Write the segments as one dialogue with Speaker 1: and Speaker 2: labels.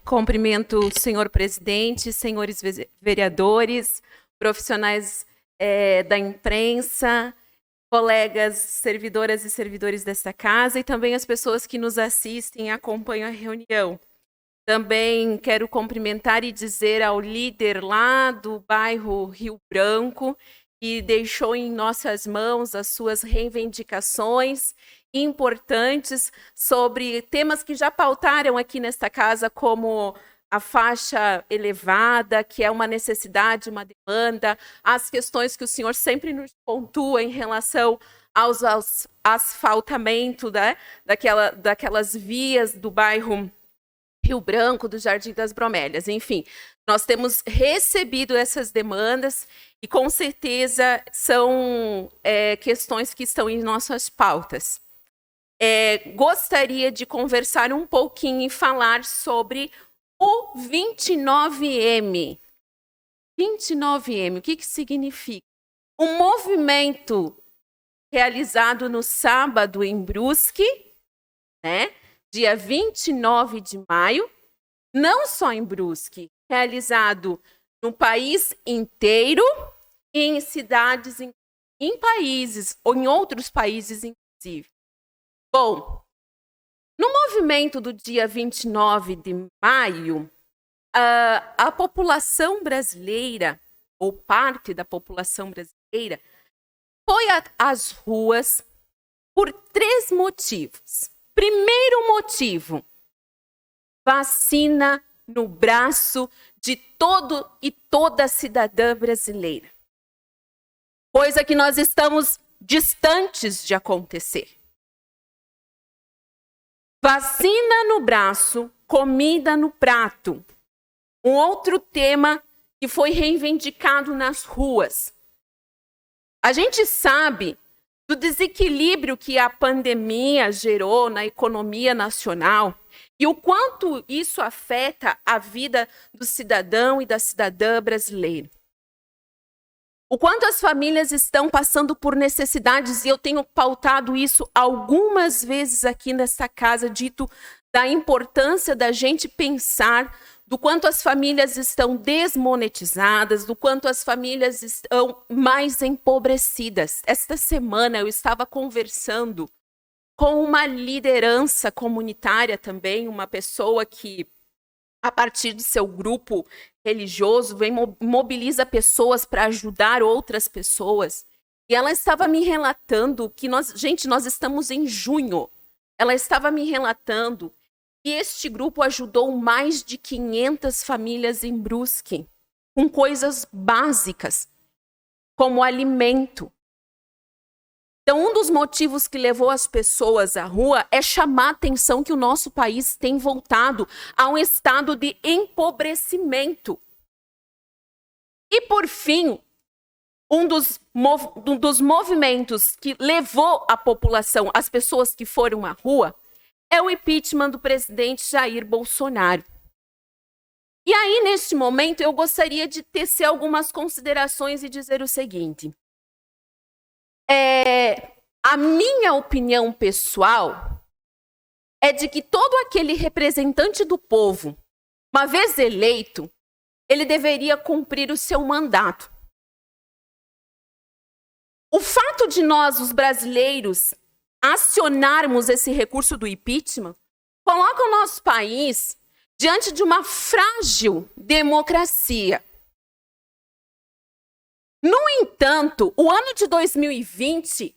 Speaker 1: Cumprimento o senhor presidente, senhores vereadores, profissionais da imprensa, colegas servidoras e servidores desta casa e também as pessoas que nos assistem e acompanham a reunião. Também quero cumprimentar e dizer ao líder lá do bairro Rio Branco, que deixou em nossas mãos as suas reivindicações importantes sobre temas que já pautaram aqui nesta casa, como a faixa elevada, que é uma necessidade, uma demanda, as questões que o senhor sempre nos pontua em relação aos asfaltamento, né, daquelas vias do bairro Rio Branco, do Jardim das Bromélias. Enfim, nós temos recebido essas demandas e, com certeza, são questões que estão em nossas pautas. Gostaria de conversar um pouquinho e falar sobre o 29M. 29M, o que significa? Um movimento realizado no sábado em Brusque, né? Dia 29 de maio, não só em Brusque, realizado no país inteiro e em cidades, em países, ou em outros países, inclusive. Bom, no movimento do dia 29 de maio, a população brasileira, ou parte da população brasileira, foi às ruas por 3 motivos. Primeiro motivo, vacina no braço de todo e toda cidadã brasileira. Coisa que nós estamos distantes de acontecer. Vacina no braço, comida no prato. Um outro tema que foi reivindicado nas ruas. A gente sabe do desequilíbrio que a pandemia gerou na economia nacional e o quanto isso afeta a vida do cidadão e da cidadã brasileira. O quanto as famílias estão passando por necessidades, e eu tenho pautado isso algumas vezes aqui nessa casa, dito da importância da gente pensar do quanto as famílias estão desmonetizadas, do quanto as famílias estão mais empobrecidas. Esta semana eu estava conversando com uma liderança comunitária também, uma pessoa que, a partir de seu grupo religioso, mobiliza pessoas para ajudar outras pessoas. E ela estava me relatando que nós estamos em junho. Ela estava me relatando que este grupo ajudou mais de 500 famílias em Brusque, com coisas básicas, como alimento. Então, um dos motivos que levou as pessoas à rua é chamar a atenção que o nosso país tem voltado a um estado de empobrecimento. E, por fim, um dos movimentos que levou a população, as pessoas que foram à rua, é o impeachment do presidente Jair Bolsonaro. E aí, neste momento, eu gostaria de tecer algumas considerações e dizer o seguinte. A minha opinião pessoal é de que todo aquele representante do povo, uma vez eleito, ele deveria cumprir o seu mandato. O fato de nós, os brasileiros, acionarmos esse recurso do impeachment, coloca o nosso país diante de uma frágil democracia. No entanto, o ano de 2020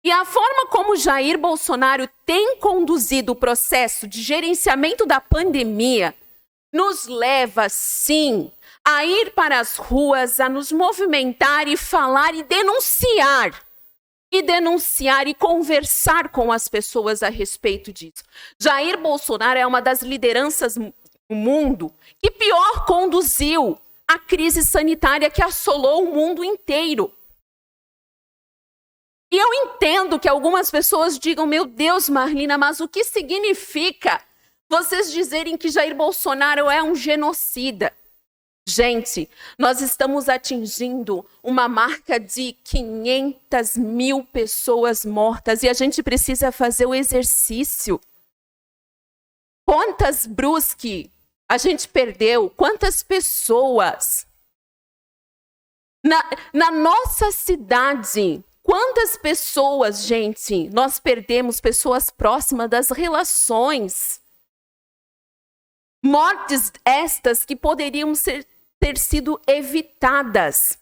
Speaker 1: e a forma como Jair Bolsonaro tem conduzido o processo de gerenciamento da pandemia nos leva, sim, a ir para as ruas, a nos movimentar e falar e denunciar e conversar com as pessoas a respeito disso. Jair Bolsonaro é uma das lideranças no mundo que pior conduziu a crise sanitária que assolou o mundo inteiro. E eu entendo que algumas pessoas digam, meu Deus, Marlina, mas o que significa vocês dizerem que Jair Bolsonaro é um genocida? Gente, nós estamos atingindo uma marca de 500 mil pessoas mortas e a gente precisa fazer o exercício. Quantas Brusque a gente perdeu, quantas pessoas na nossa cidade, quantas pessoas, gente, nós perdemos, pessoas próximas das relações. Mortes estas que poderiam ter sido evitadas.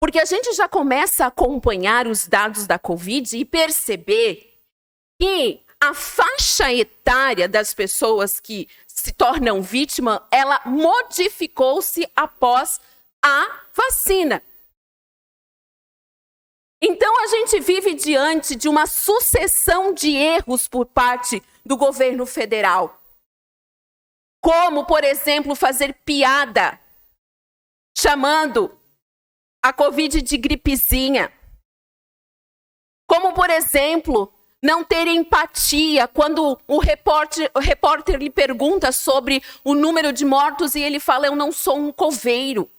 Speaker 1: Porque a gente já começa a acompanhar os dados da Covid e perceber que a faixa etária das pessoas que se tornam vítima, ela modificou-se após a vacina. Então, a gente vive diante de uma sucessão de erros por parte do governo federal. Como, por exemplo, fazer piada, chamando a Covid de gripezinha. Como, por exemplo, não ter empatia quando o repórter lhe pergunta sobre o número de mortos e ele fala, eu não sou um coveiro.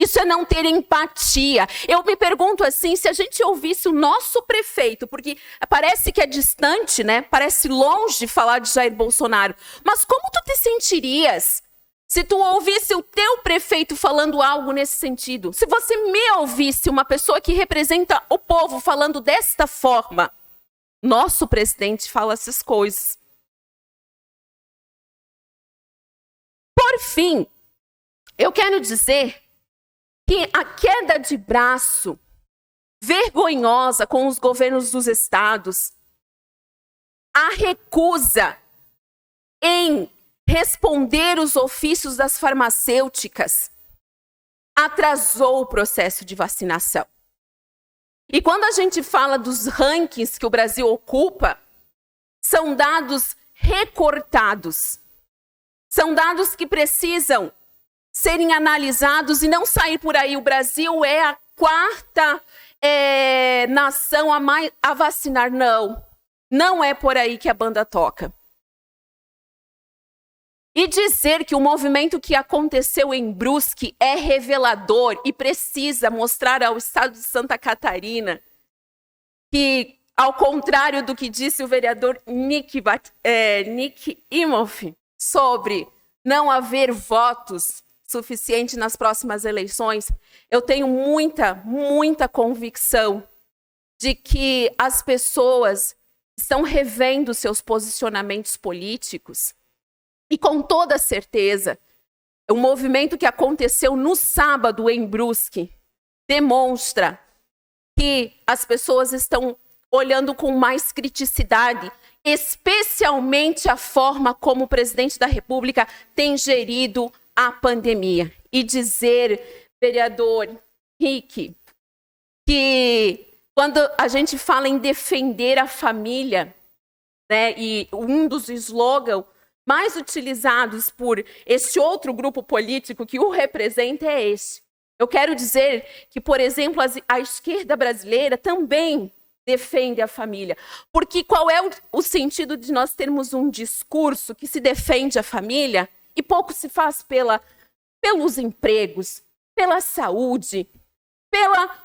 Speaker 1: Isso é não ter empatia. Eu me pergunto assim, se a gente ouvisse o nosso prefeito, porque parece que é distante, né? Parece longe falar de Jair Bolsonaro. Mas como tu te sentirias se tu ouvisse o teu prefeito falando algo nesse sentido? Se você me ouvisse, uma pessoa que representa o povo falando desta forma, nosso presidente fala essas coisas. Por fim, eu quero dizer que a queda de braço vergonhosa com os governos dos estados, a recusa em responder os ofícios das farmacêuticas, atrasou o processo de vacinação. E quando a gente fala dos rankings que o Brasil ocupa, são dados recortados. São dados que precisam serem analisados e não sair por aí. O Brasil é a quarta nação a vacinar. Não é por aí que a banda toca. E dizer que o movimento que aconteceu em Brusque é revelador e precisa mostrar ao estado de Santa Catarina que, ao contrário do que disse o vereador Nick Imhoff sobre não haver votos suficiente nas próximas eleições, eu tenho muita convicção de que as pessoas estão revendo seus posicionamentos políticos e, com toda certeza, o movimento que aconteceu no sábado em Brusque demonstra que as pessoas estão olhando com mais criticidade, especialmente a forma como o presidente da República tem gerido a pandemia. E dizer, vereador Rick, que quando a gente fala em defender a família, né, e um dos slogans mais utilizados por esse outro grupo político que o representa é esse. Eu quero dizer que, por exemplo, a esquerda brasileira também defende a família. Porque qual é o sentido de nós termos um discurso que se defende a família e pouco se faz pelos empregos, pela saúde,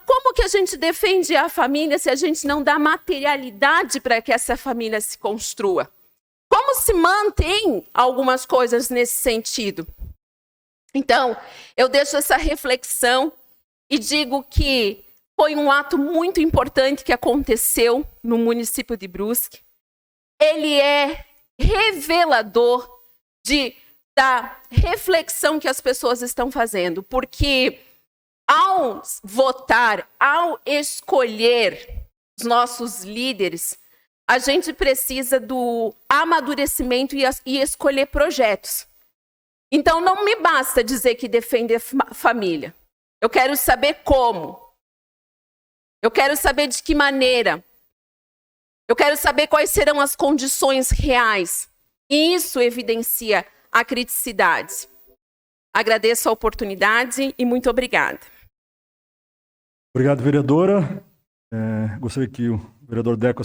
Speaker 1: como que a gente defende a família se a gente não dá materialidade para que essa família se construa? Como se mantém algumas coisas nesse sentido? Então, eu deixo essa reflexão e digo que foi um ato muito importante que aconteceu no município de Brusque. Ele é revelador da reflexão que as pessoas estão fazendo, porque ao votar, ao escolher os nossos líderes, a gente precisa do amadurecimento e escolher projetos. Então, não me basta dizer que defende a família. Eu quero saber como. Eu quero saber de que maneira. Eu quero saber quais serão as condições reais. E isso evidencia a criticidade. Agradeço a oportunidade e muito obrigada.
Speaker 2: Obrigado, vereadora. Gostaria que o vereador Deco